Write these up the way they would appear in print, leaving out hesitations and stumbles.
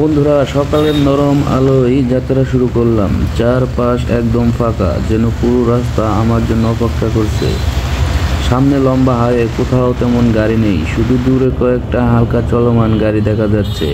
বন্ধুরা, সকালের নরম আলোয় যাত্রা শুরু করলাম। চারপাশ একদম ফাঁকা, যেন পুরো রাস্তা আমার জন্য অপেক্ষা করছে। সামনে লম্বা হাইওয়ে, কোথাও তেমন গাড়ি নেই, শুধু দূরে কয়েকটা হালকা চলমান গাড়ি দেখা যাচ্ছে।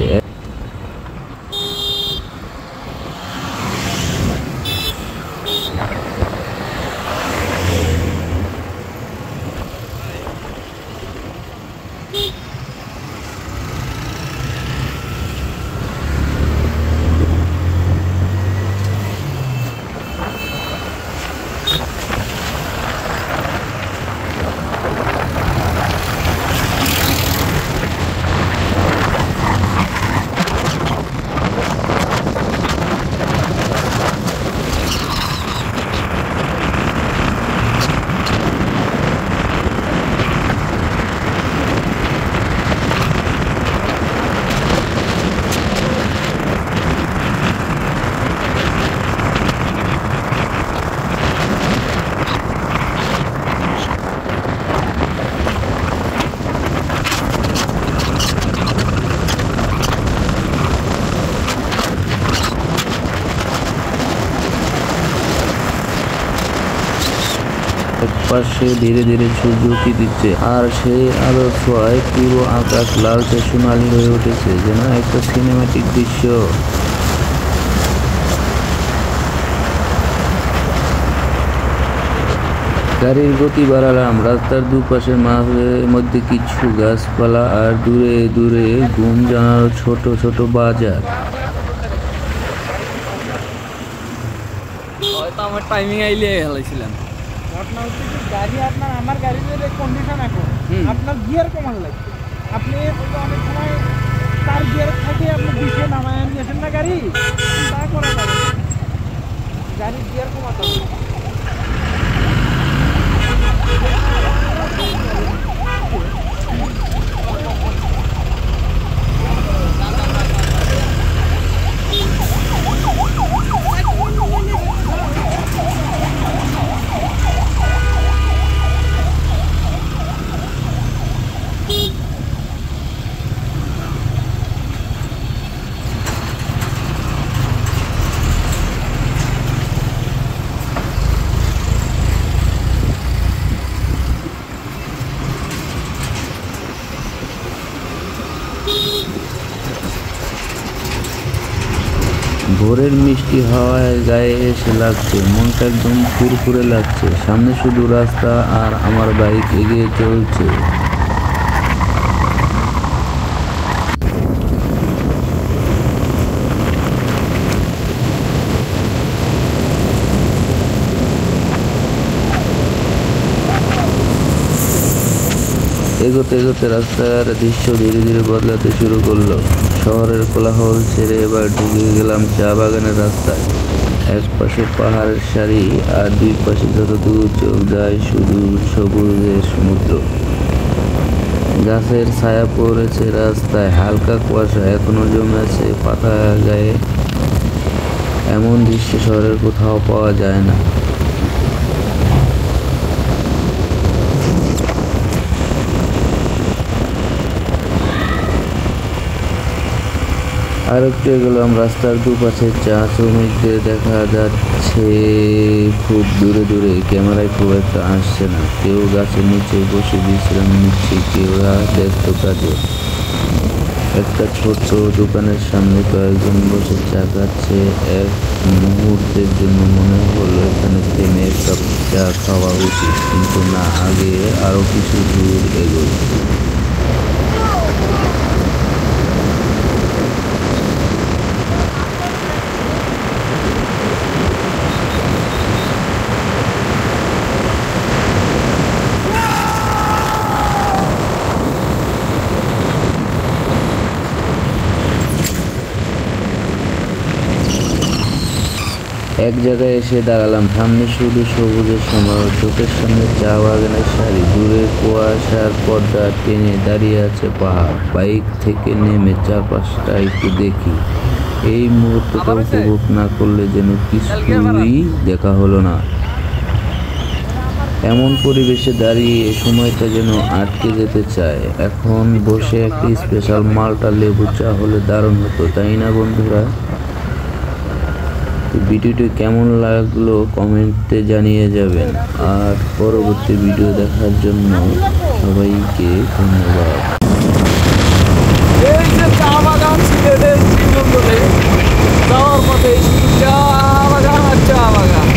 পাশে ধীরে ধীরে সূর্য উঁকি দিচ্ছে, আর সেই আলোর ছোঁয়ায় পুরো আকাশ লালচে সোনালি হয়ে উঠেছে, যেন একটা সিনেমাটিক দৃশ্য। গাড়ির গতি বাড়ালাম। রাস্তার দুপাশে মধ্যে কিছু গাছপালা, আর দূরে দূরে ঘুম জানার ছোট ছোট বাজার। আমার টাইমিং আইলে হেলাইছিলাম। ঘটনা হচ্ছে যে গাড়ি আপনার আমার গাড়ির যে কন্ডিশন এখন আপনার গিয়ার কমান লাগবে। আপনি অনেক সময় তার গিয়ার থেকে আপনি দিশে নামায় নিয়েছেন না গাড়ি, তা করা যাবে গাড়ির গিয়ার কমাতে হবে। ভোরের মিষ্টি হাওয়ায় গায়ে এসে লাগছে, মনটা একদম ফুরফুরে লাগছে। সামনে শুধু রাস্তা, আর আমার বাইক এগিয়ে চলছে। এগোতে এগোতে রাস্তার দৃশ্য ধীরে ধীরে বদলাতে শুরু করলো। শহরের কোলাহল ছেড়ে এবার ঢুকে গেলাম চা বাগানের রাস্তায়। এক পাশে পাহাড়ের সারি, আর দুই পাশে যত দূর চোখ যায় শুধু সবুজের সমুদ্র। গাছের ছায়া পড়েছে রাস্তায়, হালকা কুয়াশা এখনো জমে আছে পাতা গায়ে। এমন দৃশ্য শহরের কোথাও পাওয়া যায় না। আর একটু এগোলাম, রাস্তার দুপাশে চা শ্রমিকদের দেখা যাচ্ছে খুব দূরে দূরে। ক্যামেরায় খুব একটা আসছে না। কেউ গাছের নিচে বসে বিশ্রাম নিচ্ছে, কেউ ব্যস্ত কাজে। একটা ছোট দোকানের সামনে কয়েকজন বসে চা খাচ্ছে। এক মুহূর্তের জন্য মনে হলো এখানে থেমে এক কাপ চা খাওয়া উচিত, কিন্তু না, আগে আরো কিছু দূর এগোই। এক জায়গায় এসে দাঁড়ালাম, সামনে শুধু সবুজের সমারোহ, চোখের সামনে চা বাগানের সারি, দূরে কুয়াশার পর্দা টেনে দাঁড়িয়ে আছে পাহাড়। বাইক থেকে নেমে চারপাশটা একটু দেখি। এই মুহূর্তটা উপভোগ না করলে যেন কিছুই দেখা হলো না। এমন পরিবেশে দাঁড়িয়ে সময়টা যেন আটকে যেতে চায়। এখন বসে একটা স্পেশাল মালটা লেবু চা হলে দারুণ হতো, তাই না বন্ধুরা? তো ভিডিওটি কেমন লাগলো কমেন্টে জানিয়ে যাবেন, আর পরবর্তী ভিডিও দেখার জন্য সবাইকে ধন্যবাদ। এই যে চা বাগান সিলেটের শ্রীমঙ্গলে যাওয়ার পথে শুধু চা বাগান আর চা বাগান,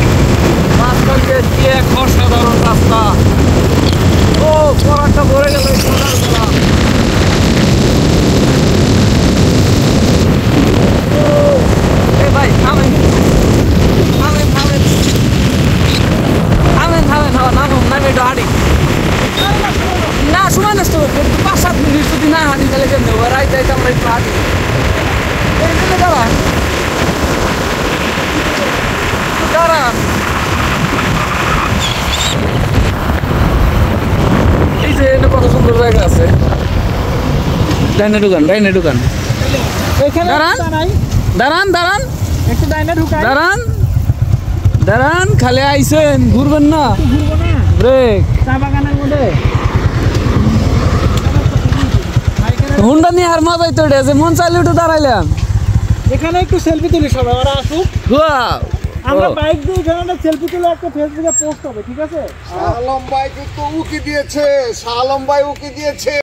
রাস্তা দিয়ে এক অসাধারণ রাস্তা। ও পরাটা ভরে গেল এই সকালবেলা। এই ভাই থামেন থামেন থামেন থামেন থামেন, হ্যাঁ নামুন, নামে একটু হাঁটি না, সময় নষ্ট করবো 5-7 মিনিট যদি না হাঁটি তাহলে কেন দেবো, রাইতে রাইতে আমরা একটু হাঁটি। এই দিকে দাঁড়ান দাঁড়ান, এই যে এখানে কত সুন্দর জায়গা আছে। ডাইনে ঢুকান, ডাইনে ঢুকান, এখানে দাঁড়ান। রাস্তা নাই, দাঁড়ান দাঁড়ান একটু ডাইনে ঢুকাই। দাঁড়ান দাঁড়ান, খালি আইসেন, ঘুরবেন না, ঘুরবো না ব্রেক। চা বাগানের মধ্যে। হুন্ডা নিয়ে আর মজাই তো যে মন চাইলে একটু দাঁড়াইলাম। এখানে একটু সেলফি তুলি সবাই, ওরা আসুক। Wow! আমরা Oh. বাইক দিয়ে এখানে সেলফি তুলে একটা ফেসবুকে পোস্ট হবে, ঠিক আছে? শাহ আলম ভাই কিন্তু উকি দিয়েছে, শাহ আলম ভাই উকি দিয়েছে।